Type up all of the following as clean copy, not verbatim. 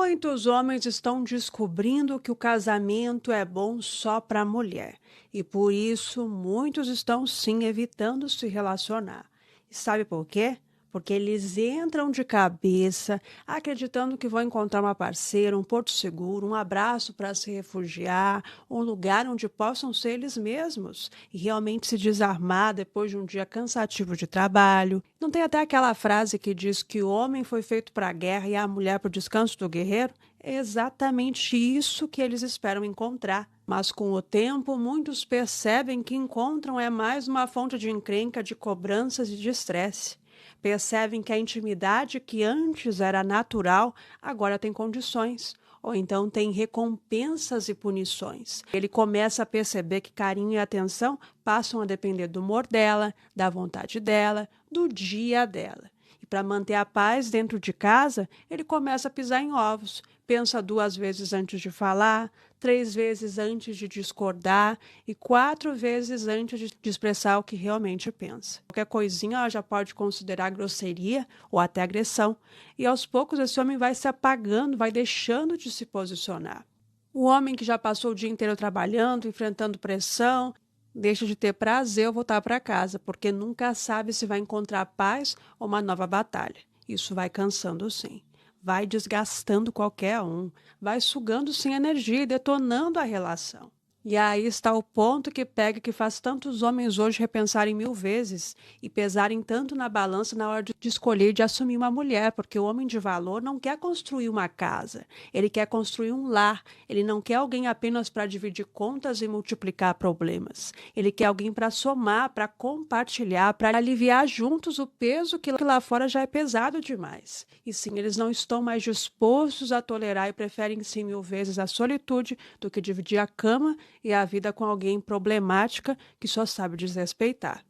Muitos homens estão descobrindo que o casamento é bom só para a mulher e por isso muitos estão sim evitando se relacionar. E sabe por quê? Porque eles entram de cabeça, acreditando que vão encontrar uma parceira, um porto seguro, um abraço para se refugiar, um lugar onde possam ser eles mesmos e realmente se desarmar depois de um dia cansativo de trabalho. Não tem até aquela frase que diz que o homem foi feito para a guerra e a mulher para o descanso do guerreiro? É exatamente isso que eles esperam encontrar. Mas com o tempo, muitos percebem que encontram é mais uma fonte de encrenca, de cobranças e de estresse. Percebem que a intimidade que antes era natural, agora tem condições. Ou então tem recompensas e punições. Ele começa a perceber que carinho e atenção passam a depender do humor dela, da vontade dela, do dia dela. E para manter a paz dentro de casa, ele começa a pisar em ovos. Pensa 2 vezes antes de falar, 3 vezes antes de discordar e 4 vezes antes de expressar o que realmente pensa. Qualquer coisinha ela já pode considerar grosseria ou até agressão. E aos poucos esse homem vai se apagando, vai deixando de se posicionar. O homem que já passou o dia inteiro trabalhando, enfrentando pressão, deixa de ter prazer ao voltar para casa, porque nunca sabe se vai encontrar paz ou uma nova batalha. Isso vai cansando sim. Vai desgastando qualquer um, vai sugando sim energia e detonando a relação. E aí está o ponto que pega que faz tantos homens hoje repensarem 1000 vezes e pesarem tanto na balança na hora de escolher de assumir uma mulher, porque o homem de valor não quer construir uma casa, ele quer construir um lar, ele não quer alguém apenas para dividir contas e multiplicar problemas, ele quer alguém para somar, para compartilhar, para aliviar juntos o peso que lá fora já é pesado demais. E sim, eles não estão mais dispostos a tolerar e preferem sim 1000 vezes a solitude do que dividir a cama e a vida com alguém problemática que só sabe desrespeitar.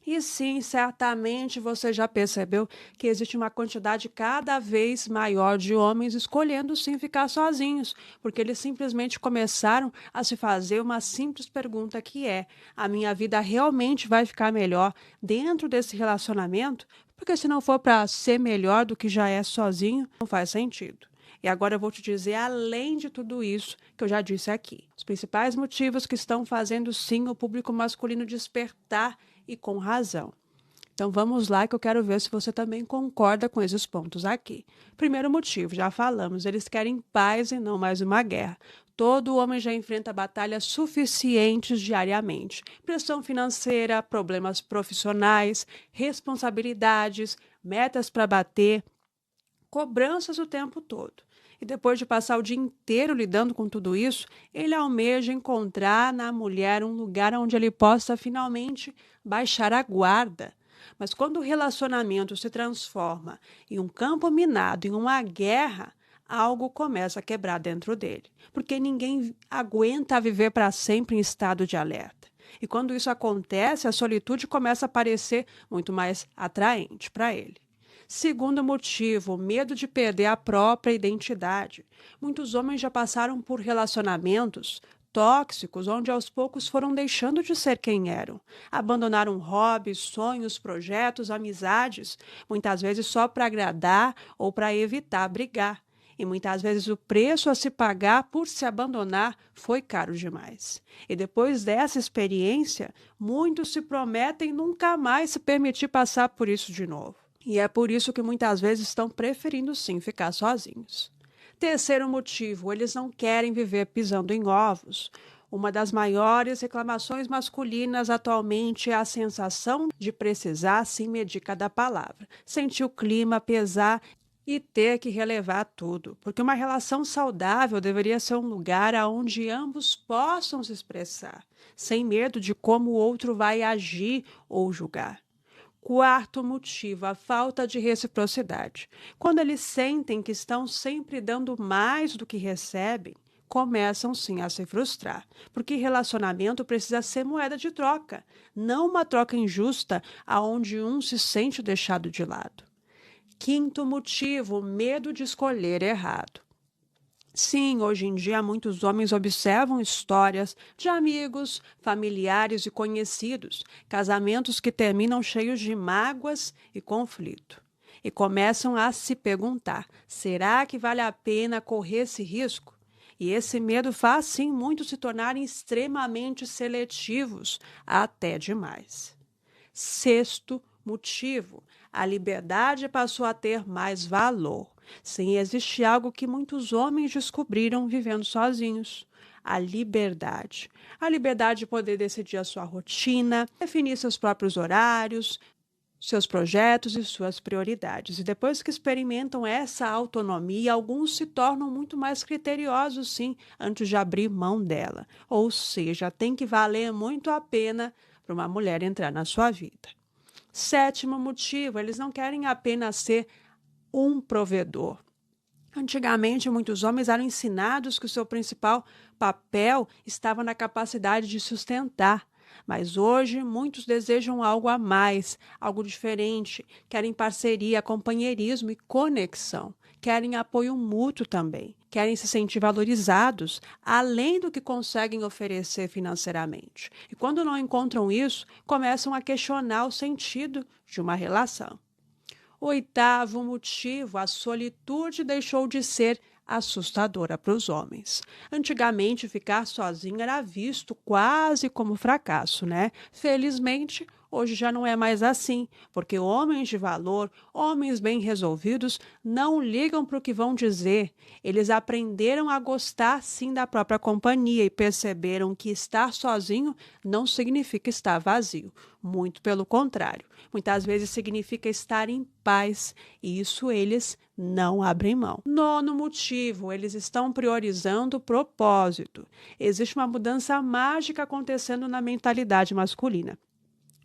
E sim, certamente você já percebeu que existe uma quantidade cada vez maior de homens escolhendo sim ficar sozinhos, porque eles simplesmente começaram a se fazer uma simples pergunta que é: a minha vida realmente vai ficar melhor dentro desse relacionamento? Porque se não for para ser melhor do que já é sozinho, não faz sentido. E agora eu vou te dizer, além de tudo isso que eu já disse aqui, os principais motivos que estão fazendo sim o público masculino despertar e com razão. Então vamos lá que eu quero ver se você também concorda com esses pontos aqui. Primeiro motivo, já falamos, eles querem paz e não mais uma guerra. Todo homem já enfrenta batalhas suficientes diariamente. Pressão financeira, problemas profissionais, responsabilidades, metas para bater, cobranças o tempo todo. E depois de passar o dia inteiro lidando com tudo isso, ele almeja encontrar na mulher um lugar onde ele possa finalmente baixar a guarda. Mas quando o relacionamento se transforma em um campo minado, em uma guerra, algo começa a quebrar dentro dele. Porque ninguém aguenta viver para sempre em estado de alerta. E quando isso acontece, a solitude começa a parecer muito mais atraente para ele. Segundo motivo, medo de perder a própria identidade. Muitos homens já passaram por relacionamentos tóxicos, onde aos poucos foram deixando de ser quem eram. Abandonaram hobbies, sonhos, projetos, amizades, muitas vezes só para agradar ou para evitar brigar. E muitas vezes o preço a se pagar por se abandonar foi caro demais. E depois dessa experiência, muitos se prometem nunca mais se permitir passar por isso de novo. E é por isso que muitas vezes estão preferindo sim ficar sozinhos. Terceiro motivo, eles não querem viver pisando em ovos. Uma das maiores reclamações masculinas atualmente é a sensação de precisar sim medir cada palavra, sentir o clima pesar e ter que relevar tudo, porque uma relação saudável deveria ser um lugar onde ambos possam se expressar, sem medo de como o outro vai agir ou julgar. Quarto motivo, a falta de reciprocidade. Quando eles sentem que estão sempre dando mais do que recebem, começam sim a se frustrar, porque relacionamento precisa ser moeda de troca, não uma troca injusta aonde um se sente deixado de lado. Quinto motivo, medo de escolher errado. Sim, hoje em dia muitos homens observam histórias de amigos, familiares e conhecidos, casamentos que terminam cheios de mágoas e conflito. e começam a se perguntar: será que vale a pena correr esse risco? E esse medo faz sim muitos se tornarem extremamente seletivos, até demais. Sexto motivo: a liberdade passou a ter mais valor. Sim, existe algo que muitos homens descobriram vivendo sozinhos: a liberdade. A liberdade de poder decidir a sua rotina, definir seus próprios horários, seus projetos e suas prioridades. E depois que experimentam essa autonomia, alguns se tornam muito mais criteriosos, sim, antes de abrir mão dela. Ou seja, tem que valer muito a pena para uma mulher entrar na sua vida. Sétimo motivo: eles não querem apenas ser um provedor. Antigamente, muitos homens eram ensinados que o seu principal papel estava na capacidade de sustentar. Mas hoje, muitos desejam algo a mais, algo diferente. Querem parceria, companheirismo e conexão. Querem apoio mútuo também. Querem se sentir valorizados, além do que conseguem oferecer financeiramente. E quando não encontram isso, começam a questionar o sentido de uma relação. Oitavo motivo: a solitude deixou de ser assustadora para os homens. Antigamente, ficar sozinho era visto quase como fracasso, né? Felizmente, hoje já não é mais assim, porque homens de valor, homens bem resolvidos, não ligam para o que vão dizer. Eles aprenderam a gostar sim da própria companhia e perceberam que estar sozinho não significa estar vazio. Muito pelo contrário. Muitas vezes significa estar em paz, e isso eles não abrem mão. Nono motivo: eles estão priorizando o propósito. Existe uma mudança mágica acontecendo na mentalidade masculina,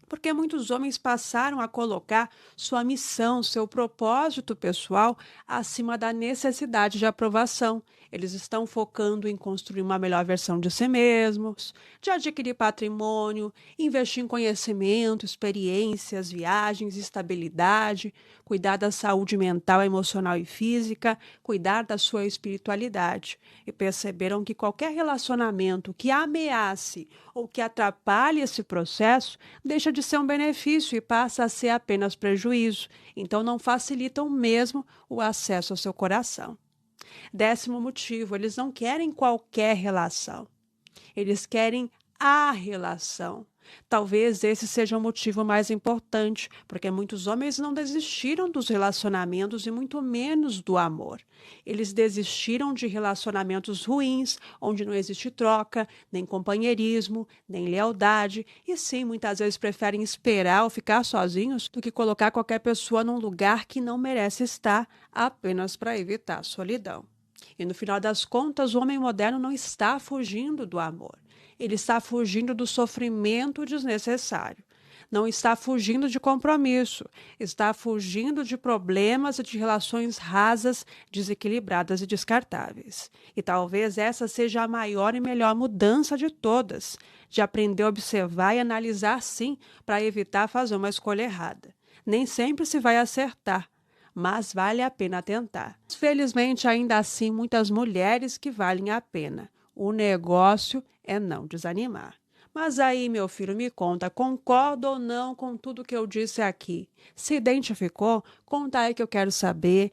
porque muitos homens passaram a colocar sua missão, seu propósito pessoal acima da necessidade de aprovação. Eles estão focando em construir uma melhor versão de si mesmos, de adquirir patrimônio, investir em conhecimento, experiências, viagens, estabilidade, cuidar da saúde mental, emocional e física, cuidar da sua espiritualidade. E perceberam que qualquer relacionamento que ameace ou que atrapalhe esse processo deixa de ser um benefício e passa a ser apenas prejuízo. Então, não facilitam mesmo o acesso ao seu coração. Décimo motivo: eles não querem qualquer relação. Eles querem a relação. Talvez esse seja o motivo mais importante, porque muitos homens não desistiram dos relacionamentos e muito menos do amor. Eles desistiram de relacionamentos ruins, onde não existe troca, nem companheirismo, nem lealdade, e sim, muitas vezes preferem esperar ou ficar sozinhos do que colocar qualquer pessoa num lugar que não merece estar, apenas para evitar a solidão. E no final das contas, o homem moderno não está fugindo do amor. Ele está fugindo do sofrimento desnecessário. Não está fugindo de compromisso. Está fugindo de problemas e de relações rasas, desequilibradas e descartáveis. E talvez essa seja a maior e melhor mudança de todas, de aprender a observar e analisar sim, para evitar fazer uma escolha errada. Nem sempre se vai acertar, mas vale a pena tentar. Felizmente, ainda assim, muitas mulheres que valem a pena. O negócio é não desanimar. Mas aí, meu filho, me conta, concorda ou não com tudo que eu disse aqui? Se identificou? Conta aí que eu quero saber.